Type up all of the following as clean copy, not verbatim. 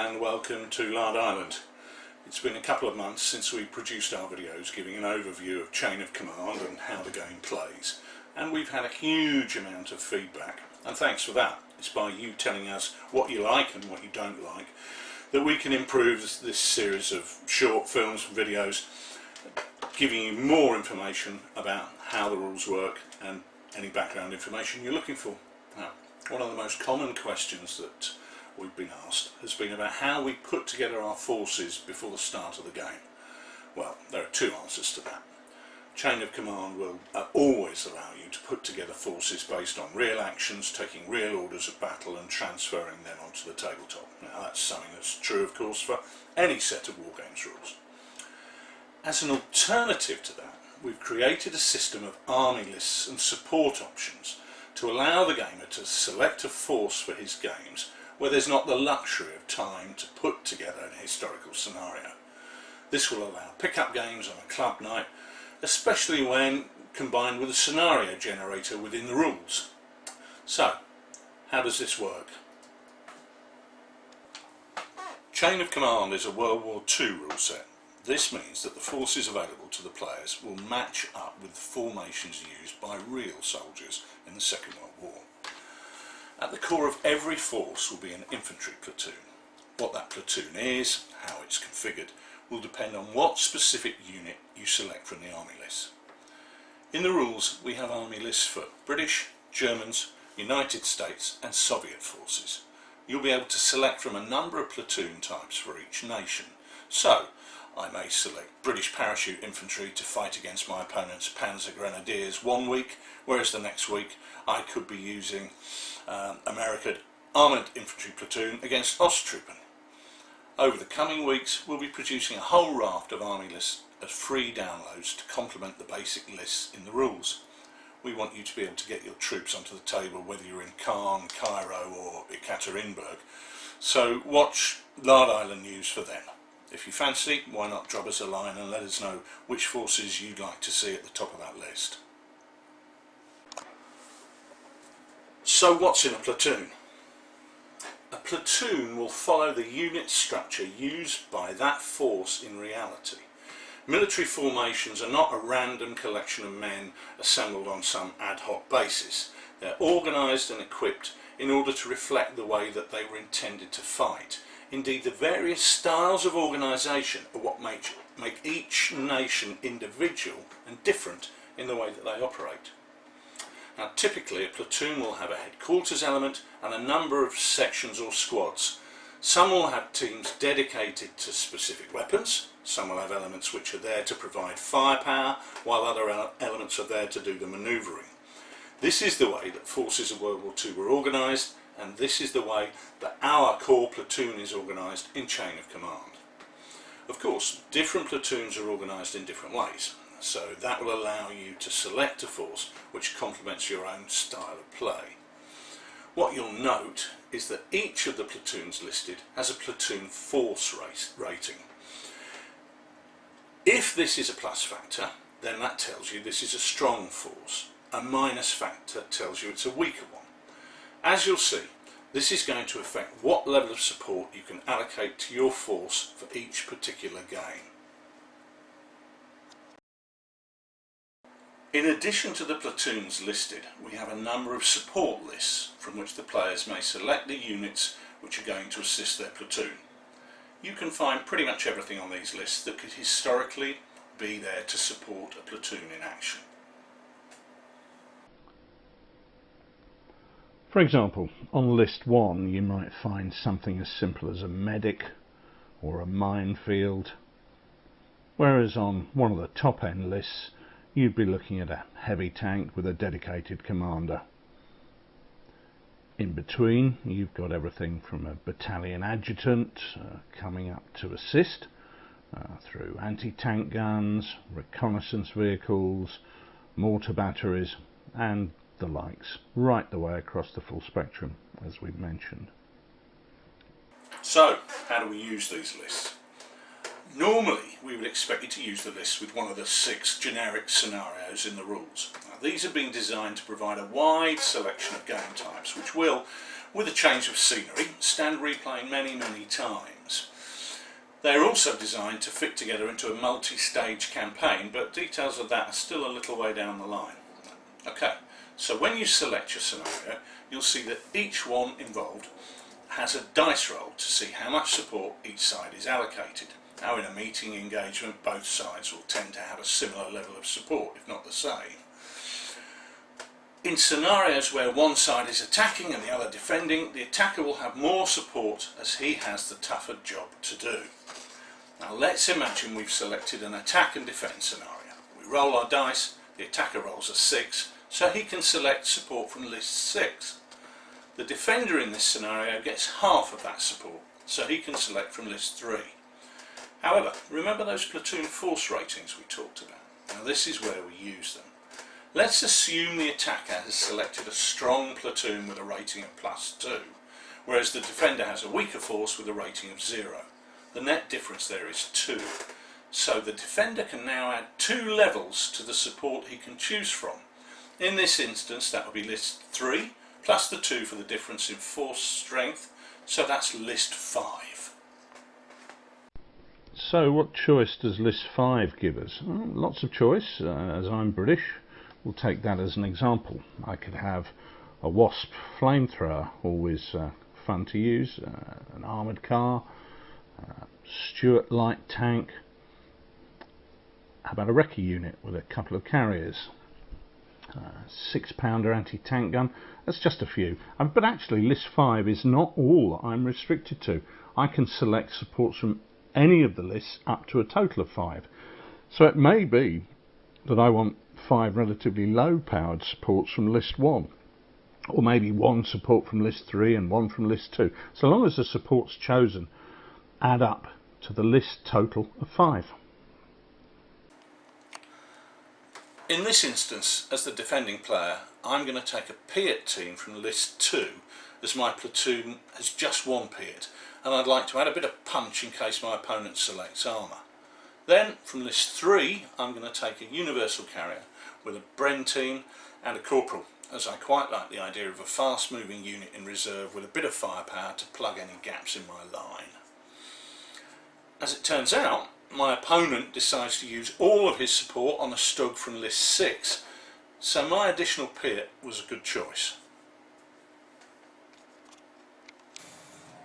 and welcome to Lard Island. It's been a couple of months since we produced our videos giving an overview of Chain of Command and how the game plays, and we've had a huge amount of feedback, and thanks for that. It's by you telling us what you like and what you don't like that we can improve this series of short films and videos, giving you more information about how the rules work and any background information you're looking for. Now, one of the most common questions that we've been asked has been about how we put together our forces before the start of the game. Well, there are two answers to that. Chain of Command will always allow you to put together forces based on real actions, taking real orders of battle and transferring them onto the tabletop. Now that's something that's true of course for any set of Wargames rules. As an alternative to that, we've created a system of army lists and support options to allow the gamer to select a force for his games where there's not the luxury of time to put together a historical scenario. This will allow pick-up games on a club night, especially when combined with a scenario generator within the rules. So, how does this work? Chain of Command is a World War II rule set. This means that the forces available to the players will match up with the formations used by real soldiers in the Second World War. At the core of every force will be an infantry platoon. What that platoon is, how it's configured, will depend on what specific unit you select from the army list. In the rules we have army lists for British, Germans, United States and Soviet forces. You'll be able to select from a number of platoon types for each nation. So, I may select British parachute infantry to fight against my opponent's Panzer Grenadiers one week, whereas the next week I could be using American armoured infantry platoon against Osttruppen. Over the coming weeks we'll be producing a whole raft of army lists as free downloads to complement the basic lists in the rules. We want you to be able to get your troops onto the table whether you're in Caen, Cairo or Ekaterinburg, so watch Lard Island News for them. If you fancy, why not drop us a line and let us know which forces you'd like to see at the top of that list. So what's in a platoon? A platoon will follow the unit structure used by that force in reality. Military formations are not a random collection of men assembled on some ad hoc basis. They're organised and equipped in order to reflect the way that they were intended to fight. Indeed, the various styles of organisation are what make each nation individual and different in the way that they operate. Now, typically a platoon will have a headquarters element and a number of sections or squads. Some will have teams dedicated to specific weapons, some will have elements which are there to provide firepower, while other elements are there to do the manoeuvring. This is the way that forces of World War II were organised, and this is the way that our core platoon is organised in Chain of Command. Of course, different platoons are organised in different ways, so that will allow you to select a force which complements your own style of play. What you'll note is that each of the platoons listed has a platoon force rating. If this is a plus factor, then that tells you this is a strong force. A minus factor tells you it's a weaker one. As you'll see, this is going to affect what level of support you can allocate to your force for each particular game. In addition to the platoons listed, we have a number of support lists from which the players may select the units which are going to assist their platoon. You can find pretty much everything on these lists that could historically be there to support a platoon in action. For example, on list 1 you might find something as simple as a medic or a minefield, whereas on one of the top end lists you'd be looking at a heavy tank with a dedicated commander. In between you've got everything from a battalion adjutant coming up to assist through anti-tank guns, reconnaissance vehicles, mortar batteries and the likes, right the way across the full spectrum as we've mentioned. So, how do we use these lists? Normally we would expect you to use the list with one of the 6 generic scenarios in the rules. Now, these have been designed to provide a wide selection of game types which will, with a change of scenery, stand replaying many times. They are also designed to fit together into a multi-stage campaign, but details of that are still a little way down the line. Okay, so when you select your scenario, you'll see that each one involved has a dice roll to see how much support each side is allocated. Now, in a meeting engagement, both sides will tend to have a similar level of support, if not the same. In scenarios where one side is attacking and the other defending, the attacker will have more support as he has the tougher job to do. Now let's imagine we've selected an attack and defend scenario. We roll our dice, the attacker rolls a 6, so he can select support from list 6. The defender in this scenario gets half of that support, so he can select from list 3. However, remember those platoon force ratings we talked about? Now this is where we use them. Let's assume the attacker has selected a strong platoon with a rating of +2, whereas the defender has a weaker force with a rating of 0. The net difference there is 2. So the defender can now add 2 levels to the support he can choose from. In this instance that would be list 3 plus the 2 for the difference in force strength, so that's list 5. So what choice does list 5 give us? Well, lots of choice. As I'm British, we'll take that as an example. I could have a Wasp flamethrower, always fun to use, an armoured car, Stuart light tank. How about a recce unit with a couple of carriers? 6-pounder anti-tank gun. That's just a few. But actually list 5 is not all I'm restricted to. I can select supports from any of the lists up to a total of 5. So it may be that I want 5 relatively low powered supports from list 1, or maybe 1 support from list 3 and 1 from list 2, so long as the supports chosen add up to the list total of 5. In this instance, as the defending player, I'm going to take a Piat team from list 2, as my platoon has just 1 Piat, and I'd like to add a bit of punch in case my opponent selects armour. Then from list 3 I'm going to take a universal carrier with a Bren team and a corporal, as I quite like the idea of a fast moving unit in reserve with a bit of firepower to plug any gaps in my line. As it turns out, my opponent decides to use all of his support on a Stug from list 6, so my additional Piat was a good choice.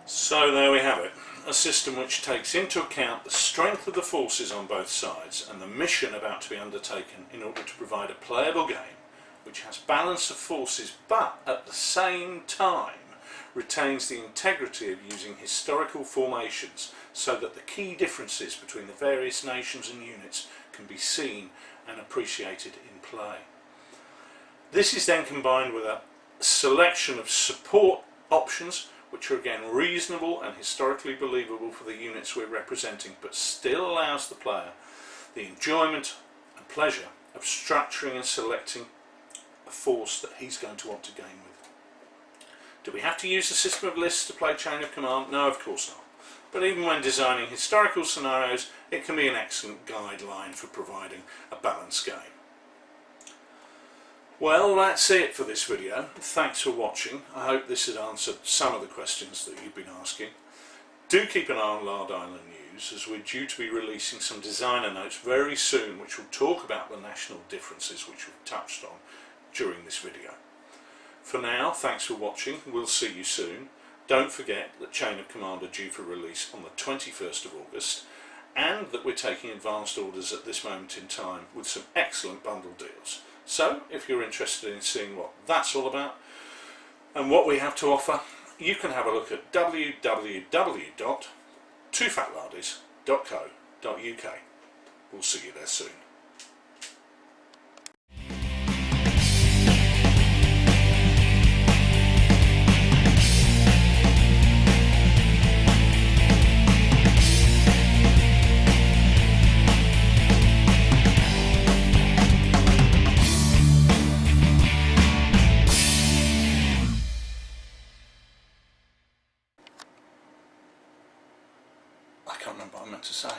So there we have it, a system which takes into account the strength of the forces on both sides and the mission about to be undertaken in order to provide a playable game which has balance of forces but at the same time retains the integrity of using historical formations so that the key differences between the various nations and units can be seen and appreciated in play. This is then combined with a selection of support options which are again reasonable and historically believable for the units we're representing, but still allows the player the enjoyment and pleasure of structuring and selecting a force that he's going to want to game with. Do we have to use a system of lists to play Chain of Command? No, of course not. But even when designing historical scenarios, it can be an excellent guideline for providing a balanced game. Well, that's it for this video. Thanks for watching. I hope this has answered some of the questions that you've been asking. Do keep an eye on Lard Island News, as we're due to be releasing some designer notes very soon which will talk about the national differences which we've touched on during this video. For now, thanks for watching. We'll see you soon. Don't forget that Chain of Command are due for release on the 21st of August, and that we're taking advanced orders at this moment in time with some excellent bundle deals. So, if you're interested in seeing what that's all about and what we have to offer, you can have a look at www.twofatlardies.co.uk. We'll see you there soon. I can't remember what I meant to say.